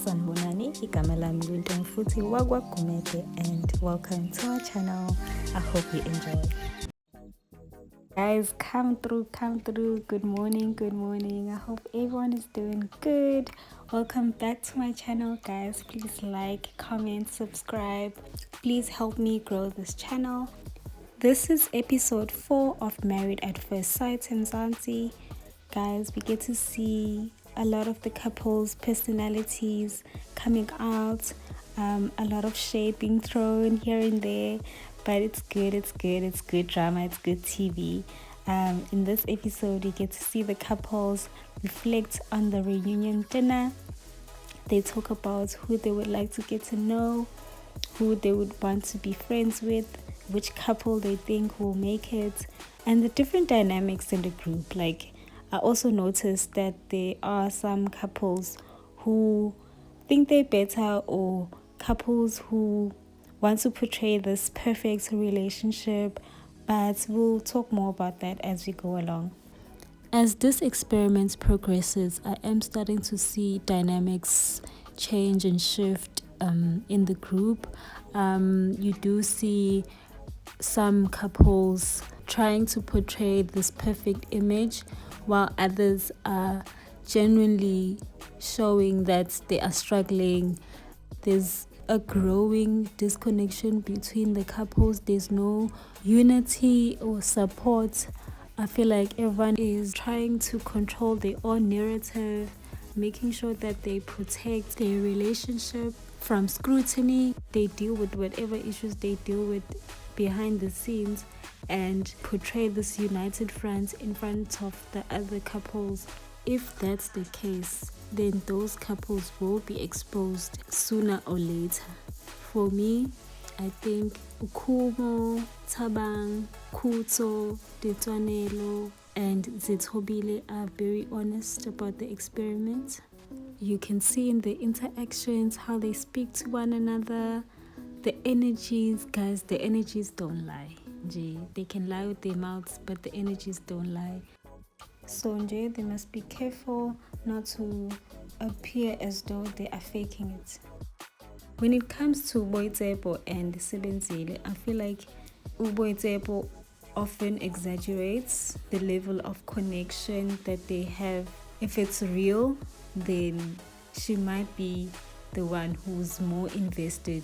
Sanibonani, igama lami Lunto futhi wakwaGumede, and welcome to our channel. I hope you enjoy. Guys, come through. Good morning. I hope everyone is doing good. Welcome back to my channel, guys. Please like, comment, subscribe. Please help me grow this channel. This is episode 4 of Married at First Sight Mzansi. Guys, we get to see a lot of the couple's personalities coming out, a lot of shade being thrown here and there, but it's good drama, it's good TV. In this episode, you get to see the couples reflect on the reunion dinner. They talk about who they would like to get to know, who they would want to be friends with, which couple they think will make it, and the different dynamics in the group. Like, I also noticed that there are some couples who think they're better, or couples who want to portray this perfect relationship, but we'll talk more about that as we go along. As this experiment progresses, I am starting to see dynamics change and shift in the group. You do see some couples trying to portray this perfect image, while others are genuinely showing that they are struggling. There's a growing disconnection between the couples. There's no unity or support. I feel like everyone is trying to control their own narrative, making sure that they protect their relationship from scrutiny. They deal with whatever issues they deal with behind the scenes and portray this united front in front of the other couples. If that's the case, then those couples will be exposed sooner or later. For me, I think Ukumo, Tabang, Kuto, Detwanelo, and Zithobile are very honest about the experiment. You can see in the interactions how they speak to one another. The energies, guys, the energies don't lie. They can lie with their mouths, but the energies don't lie. So they must be careful not to appear as though they are faking it. When it comes to Boitebo and Sebenzile, I feel like Boitebo often exaggerates the level of connection that they have. If it's real, then she might be the one who's more invested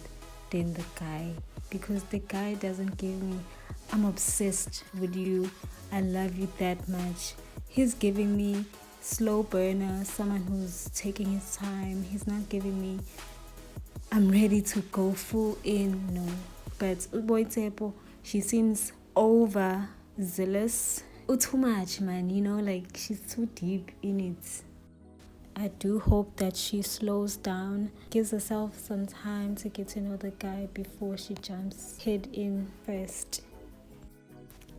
than the guy, because the guy doesn't give me, I'm obsessed with you, I love you that much. He's giving me slow burner, someone who's taking his time. He's not giving me, I'm ready to go full in. No. But Boitebo, she seems over zealous. Too much, man, like she's too deep in it. I do hope that she slows down, gives herself some time to get to know the guy before she jumps head in first.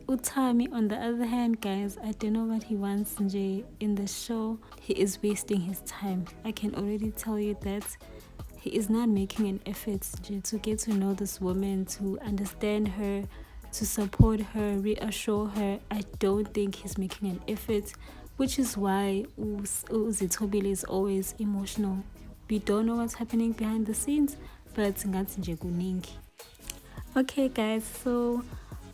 Utami, on the other hand, guys, I don't know what he wants in the show. He is wasting his time. I can already tell you that he is not making an effort to get to know this woman, to understand her, to support her, reassure her. I don't think he's making an effort, which is why Zithobile is always emotional. We don't know what's happening behind the scenes, but ngathi kuningi. Okay, guys, so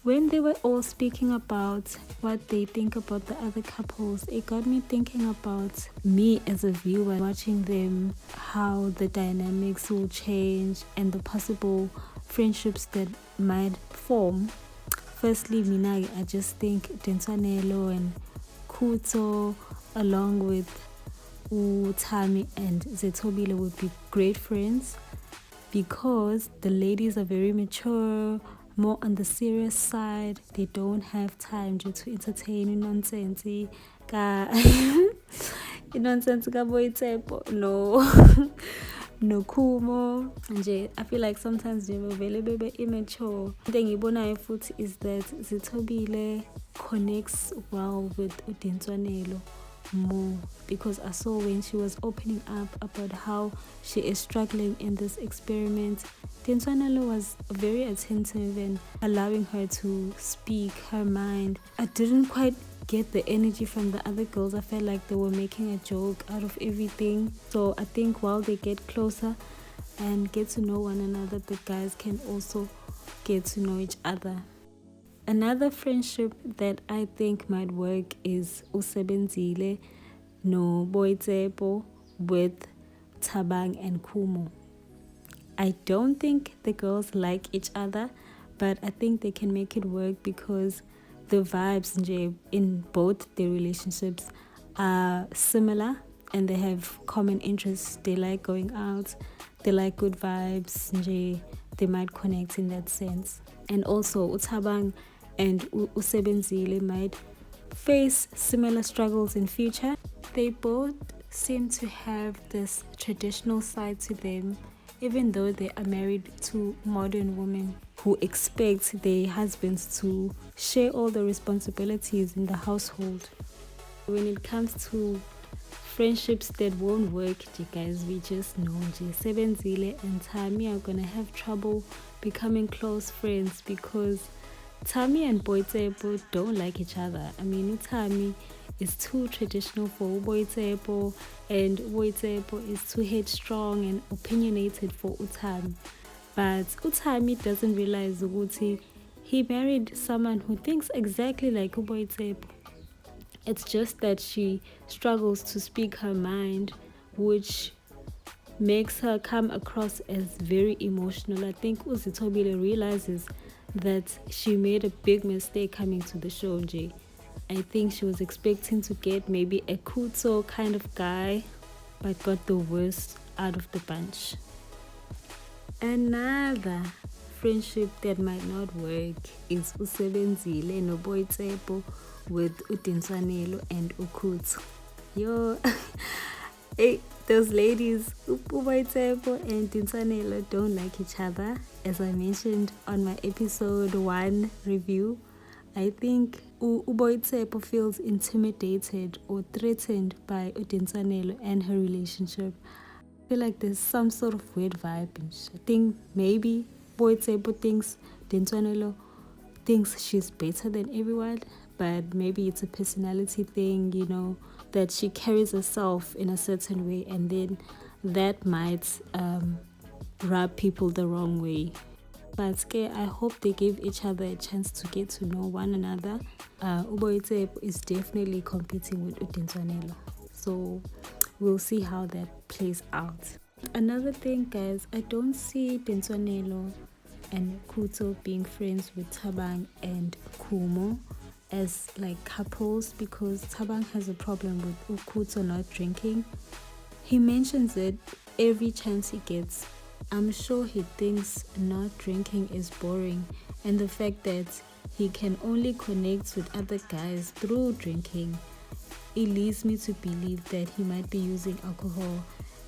when they were all speaking about what they think about the other couples, it got me thinking about me as a viewer watching them, how the dynamics will change and the possible friendships that might form. Firstly, Mina, I just think Dentwanelo and Kuto, along with Utami and Zithobile, would be great friends, because the ladies are very mature, more on the serious side. They don't have time to entertain nonsense. Nonsense ka Boitebo, no. No Kumo. I feel like sometimes they were very immature. The thing I foot is that Zithobile connects well with Udintwanelo more, because I saw when she was opening up about how she is struggling in this experiment, Dintwanelo was very attentive and allowing her to speak her mind. I didn't quite get the energy from the other girls. I felt like they were making a joke out of everything. So I think while they get closer and get to know one another, the guys can also get to know each other. Another friendship that I think might work is Usebenzile no Boitsepo with Thabang and Kumo. I don't think the girls like each other, but I think they can make it work because the vibes in both their relationships are similar and they have common interests. They like going out, they like good vibes, they might connect in that sense. And also Uthabang and Usebenzile might face similar struggles in future. They both seem to have this traditional side to them, even though they are married to modern women who expect their husbands to share all the responsibilities in the household. When it comes to friendships that won't work, you guys, we just know Sebenzile and Tami are gonna have trouble becoming close friends because Tami and Boitsepo don't like each other. I mean, Tami is too traditional for Boitsepo and Boitsepo is too headstrong and opinionated for Utami. But Utami doesn't realize Uguti he married someone who thinks exactly like Boitsepo. It's just that she struggles to speak her mind, which makes her come across as very emotional. I think Uzitobile realizes that she made a big mistake coming to the show, Jay. I think she was expecting to get maybe a Kuto kind of guy, but got the worst out of the bunch. Another friendship that might not work is Usebenzile no Boitsepo with Udinswanelo and Ukutu. Yo, hey, those ladies, Uboitsepo and Dinsanelo, don't like each other. As I mentioned on my episode 1 review, I think Uboitsepo feels intimidated or threatened by Udinsanelo and her relationship. I feel like there's some sort of weird vibe. I think maybe Boitsepo thinks Dinsanelo thinks she's better than everyone, but maybe it's a personality thing, that she carries herself in a certain way, and then that might rub people the wrong way. But I hope they give each other a chance to get to know one another. Uboitsepo is definitely competing with Udinswanelo, so we'll see how that plays out. Another thing, guys, I don't see Dinswanelo and Kuto being friends with Thabang and Kumo as like couples because Thabang has a problem with Ukuto not drinking. He mentions it every chance he gets. I'm sure he thinks not drinking is boring, and the fact that he can only connect with other guys through drinking, it leads me to believe that he might be using alcohol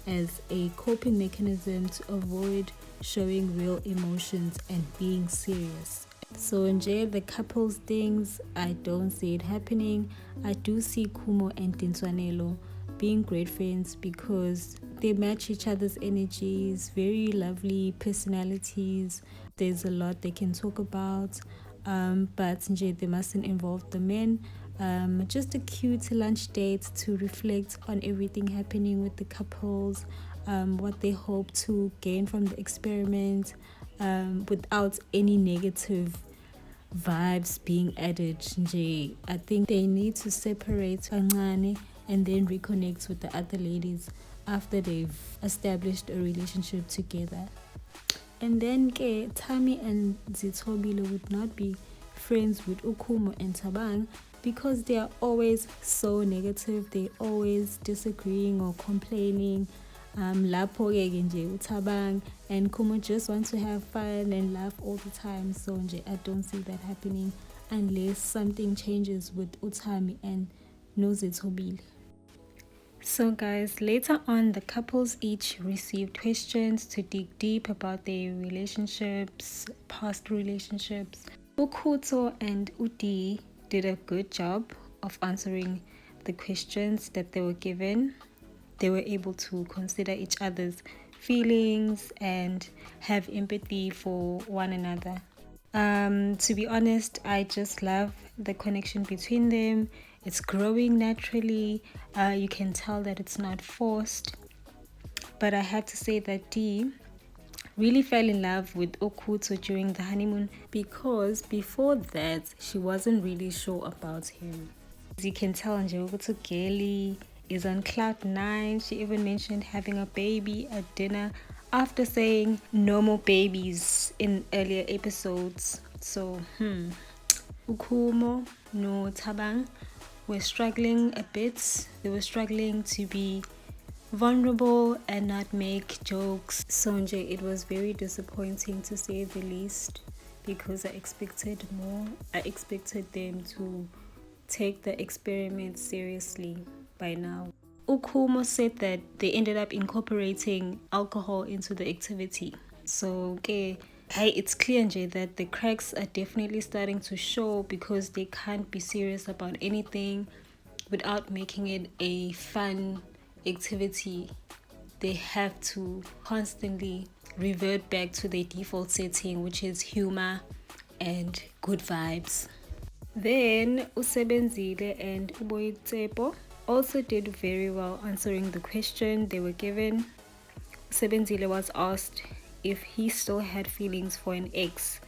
as a coping mechanism to avoid showing real emotions and being serious. So enjoy the couples things, I don't see it happening. I do see Kumo and Dinswanelo being great friends because they match each other's energies, very lovely personalities. There's a lot they can talk about, but they mustn't involve the men. Just a cute lunch date to reflect on everything happening with the couples, what they hope to gain from the experiment, without any negative vibes being added. I think they need to separate kancane and then reconnect with the other ladies after they've established a relationship together. And then Tami and Zitobile would not be friends with Ukumo and Thabang because they are always so negative. They're always disagreeing or complaining. Lapho Thabang and Kumo just want to have fun and laugh all the time. So I don't see that happening unless something changes with Utami and Nozitobile. So guys, later on the couples each received questions to dig deep about their relationships, past relationships. Ukuto and Udi did a good job of answering the questions that they were given. They were able to consider each other's feelings and have empathy for one another. To be honest, I just love the connection between them. it's growing naturally. You can tell that it's not forced. But I have to say that Dee really fell in love with Okuto during the honeymoon, because before that she wasn't really sure about him. As you can tell, Nje Kaale is on cloud 9. She even mentioned having a baby at dinner after saying no more babies in earlier episodes. So Ukumo no Tabang were struggling a bit. They were struggling to be vulnerable and not make jokes. Sonje, it was very disappointing to say the least, because I expected more. I expected them to take the experiment seriously by now. Ukumo said that they ended up incorporating alcohol into the activity. So okay, hey, it's clear Nje that the cracks are definitely starting to show, because they can't be serious about anything without making it a fun activity. They have to constantly revert back to their default setting, which is humor and good vibes. Then Usebenzile and Uboyitsepo also did very well answering the question they were given. Usebenzile was asked if he still had feelings for an ex,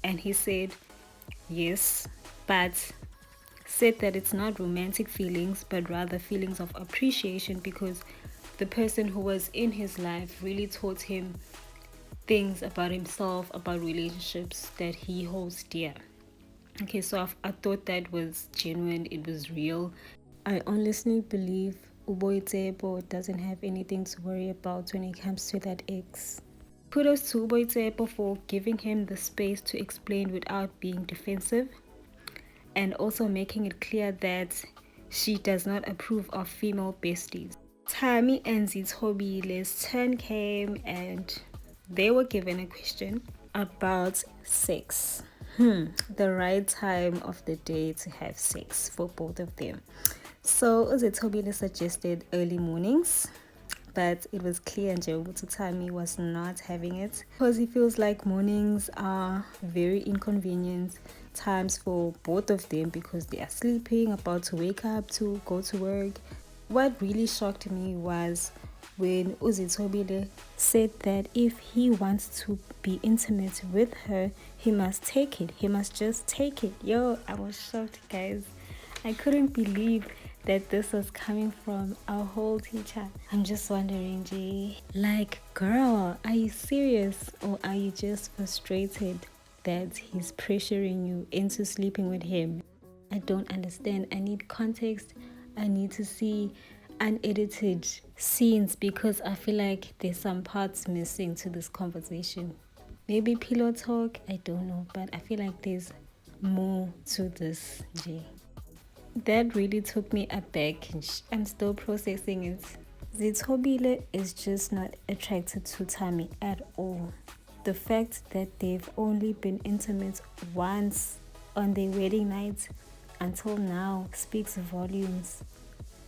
and he said yes, but said that it's not romantic feelings, but rather feelings of appreciation, because the person who was in his life really taught him things about himself, about relationships that he holds dear. Okay, so I thought that was genuine, it was real. I honestly believe Uboyitebo doesn't have anything to worry about when it comes to that ex. Kudos to Uboyitebo for giving him the space to explain without being defensive, and also making it clear that she does not approve of female besties. Tammy and Zitobile's turn came, and they were given a question about sex. The right time of the day to have sex for both of them. So Zitobile suggested early mornings, but it was clear Njobutu Tammy was not having it, because he feels like mornings are very inconvenient times for both of them, because they are sleeping, about to wake up to go to work. What really shocked me was when Uzitobile said that if he wants to be intimate with her, he must take it. He must just take it. Yo, I was shocked, guys. I couldn't believe that this was coming from our whole teacher. I'm just wondering, Jay, like, girl, are you serious, or are you just frustrated that he's pressuring you into sleeping with him? I don't understand. I need context. I need to see unedited scenes, because I feel like there's some parts missing to this conversation. Maybe pillow talk, I don't know, but I feel like there's more to this, Jay. That really took me aback. I'm still processing it. Zitobile is just not attracted to Tammy at all. The fact that they've only been intimate once on their wedding night until now speaks volumes.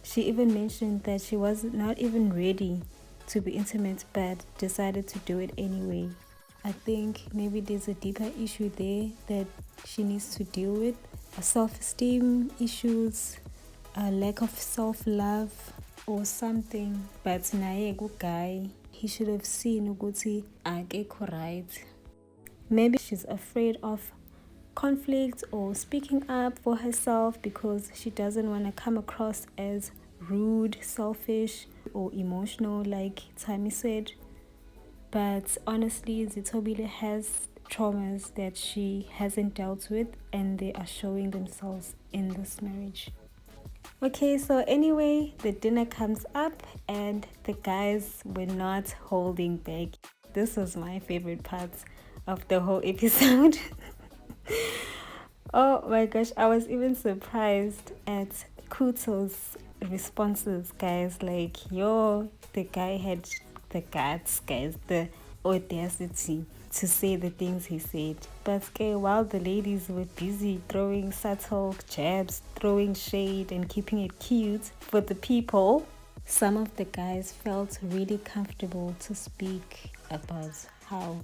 She even mentioned that she was not even ready to be intimate, but decided to do it anyway. I think maybe there's a deeper issue there that she needs to deal with. Self-esteem issues, a lack of self-love or something. But naye guy, he should have seen ukuthi akekho right. Maybe she's afraid of conflict or speaking up for herself, because she doesn't want to come across as rude, selfish, or emotional, like Tammy said. But honestly, Zitobile has traumas that she hasn't dealt with, and they are showing themselves in this marriage. Okay, so anyway, the dinner comes up and the guys were not holding back. This was my favorite part of the whole episode. Oh my gosh, I was even surprised at Kuto's responses, guys. Like, yo, the guy had the guts, guys, the audacity to say the things he said. But okay, while the ladies were busy throwing subtle jabs, throwing shade, and keeping it cute for the people, some of the guys felt really comfortable to speak about how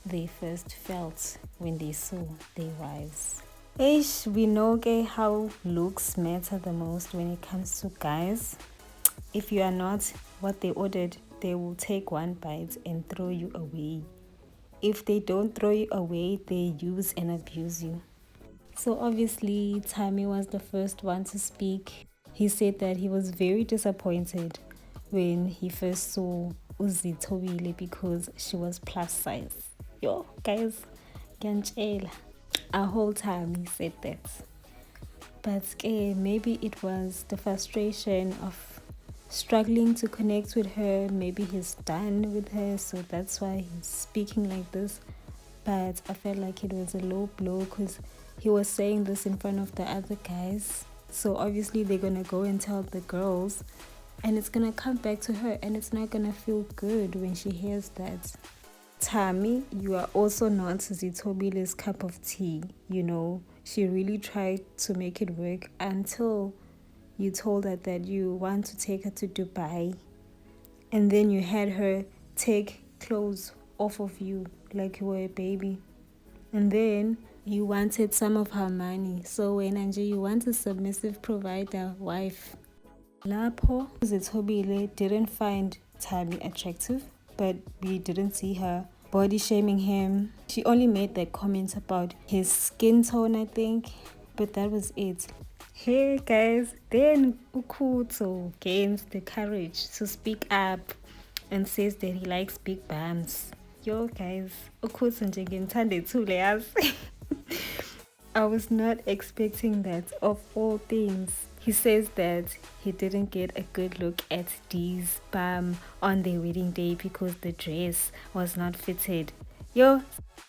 they first felt when they saw their wives. Ish, we know how looks matter the most when it comes to guys. If you are not what they ordered, they will take one bite and throw you away. If they don't throw you away, they use and abuse you. So obviously, Tammy was the first one to speak. He said that he was very disappointed when he first saw Uzitobile because she was plus size. Yo, guys, ngiyantshela. A whole time he said that. But maybe it was the frustration of struggling to connect with her. Maybe he's done with her, so that's why he's speaking like this. But I felt like it was a low blow because he was saying this in front of the other guys. So obviously they're gonna go and tell the girls, and it's gonna come back to her, and it's not gonna feel good when she hears that. Tammy, you are also not Zitobile's cup of tea. You know, she really tried to make it work until you told her that you want to take her to Dubai, and then you had her take clothes off of you like you were a baby, and then you wanted some of her money. So when Anje, you want a submissive provider wife. Lapho Zitobile didn't find Tammy attractive, but we didn't see her body shaming him. She only made that comment about his skin tone, I think, but that was it. Hey guys, then Ukutso gains the courage to speak up and says that he likes big bums. Yo guys, Ukutso njengimthande too layers. I was not expecting that of all things. He says that he didn't get a good look at Dee's bum on their wedding day because the dress was not fitted. Yo,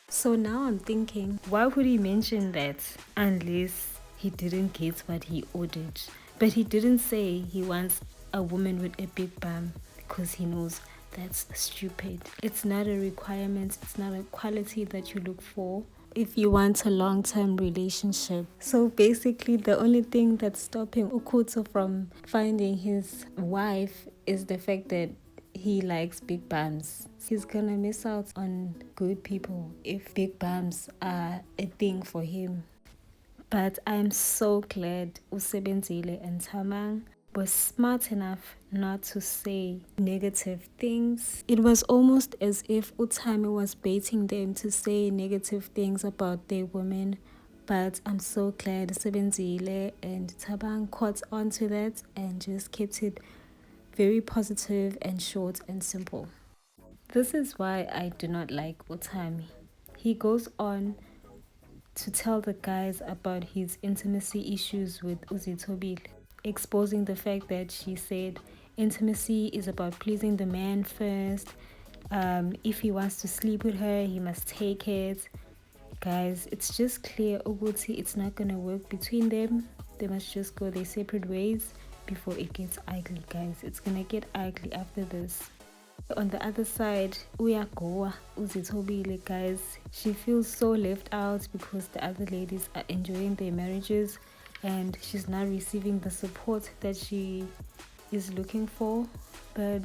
so now I'm thinking, why would he mention that unless he didn't get what he ordered? But he didn't say he wants a woman with a big bum because he knows that's stupid. It's not a requirement, it's not a quality that you look for if you want a long-term relationship. So basically the only thing that's stopping Ukutso from finding his wife is the fact that he likes big bums. He's gonna miss out on good people if big bums are a thing for him. But I'm so glad Usebenzile and Tamang was smart enough not to say negative things. It was almost as if Utami was baiting them to say negative things about their women. But I'm so glad Sebenzile and Tabang caught on to that and just kept it very positive and short and simple. This is why I do not like Utami. He goes on to tell the guys about his intimacy issues with Uzitobile, exposing the fact that she said intimacy is about pleasing the man first. If he wants to sleep with her, he must take it. Guys, it's just clear Uguti, it's not gonna work between them. They must just go their separate ways before it gets ugly, guys. It's gonna get ugly after this. On the other side, Uyagoa Uzitobile, guys, she feels so left out because the other ladies are enjoying their marriages and she's not receiving the support that she is looking for. But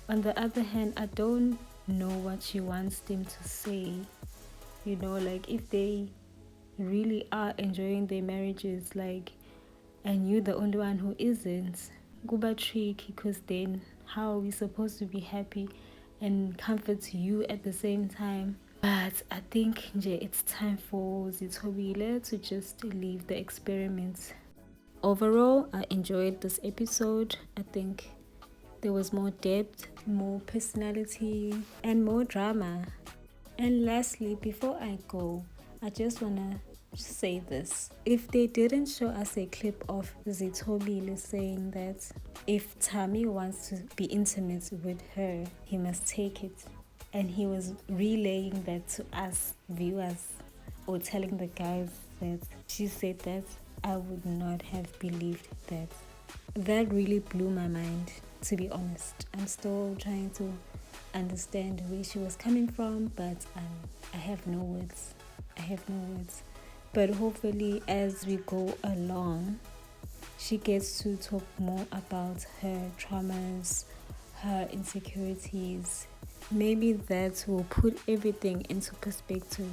on the other hand, I don't know what she wants them to say. You know, like if they really are enjoying their marriages, like, and you're the only one who isn't, Guba tricky, because then how are we supposed to be happy and comfort you at the same time? But I think it's time for Zitobile to just leave the experiment. Overall, I enjoyed this episode. I think there was more depth, more personality, and more drama. And lastly, before I go, I just want to say this. If they didn't show us a clip of Zitobile saying that if Tammy wants to be intimate with her, he must take it, and he was relaying that to us viewers or telling the guys that she said that, I would not have believed that. That really blew my mind, to be honest. I'm still trying to understand where she was coming from, but I have no words. But hopefully as we go along, she gets to talk more about her traumas, her insecurities. Maybe that will put everything into perspective.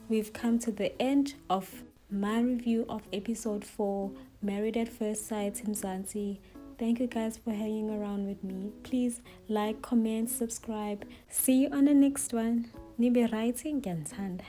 We've come to the end of my review of episode 4, Married at First Sight Mzansi. Thank you guys for hanging around with me. Please like, comment, subscribe. See you on the next one. Nibe writing, Gansand.